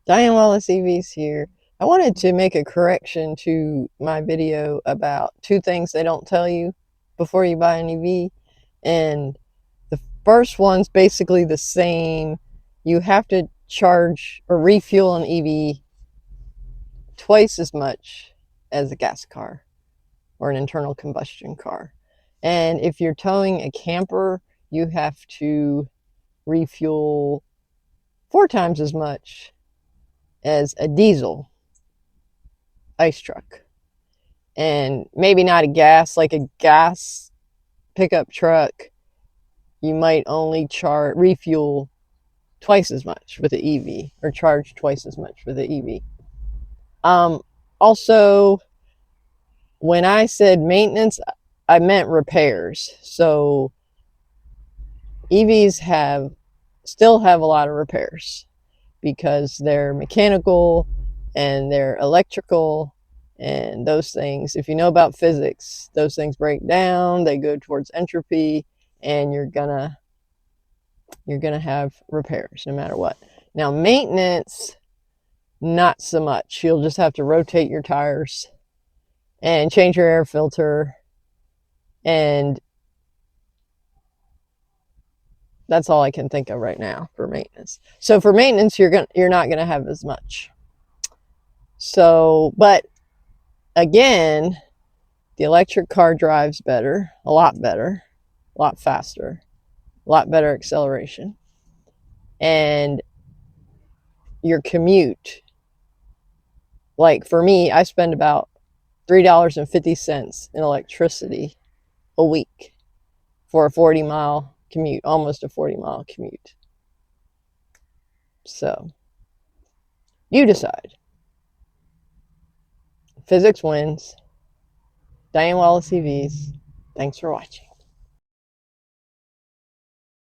Diane Wallace EVs here. I wanted to make a correction to my video about two things they don't tell you before you buy an EV. And the first one's basically the same. You have to charge or refuel an EV twice as much as a gas car or an internal combustion car. And if you're towing a camper, you have to refuel 4 times as much as a diesel ice truck. And maybe not a gas, like a gas pickup truck, you might only refuel twice as much with the EV or charge twice as much with the EV. Also, when I said maintenance, I meant repairs. So EVs still have a lot of repairs because they're mechanical and they're electrical and those things. If you know about physics, those things break down, they go towards entropy, and you're gonna have repairs no matter what. Now maintenance, not so much. You'll just have to rotate your tires and change your air filter, and that's all I can think of right now for maintenance. So for maintenance, you're not gonna have as much. So, but again, the electric car drives better, a lot faster, a lot better acceleration. And your commute, like for me, I spend about $3.50 in electricity a week for a 40-mile commute, almost a 40-mile commute. So you decide. Physics wins. Diane Wallace EVs. Thanks for watching.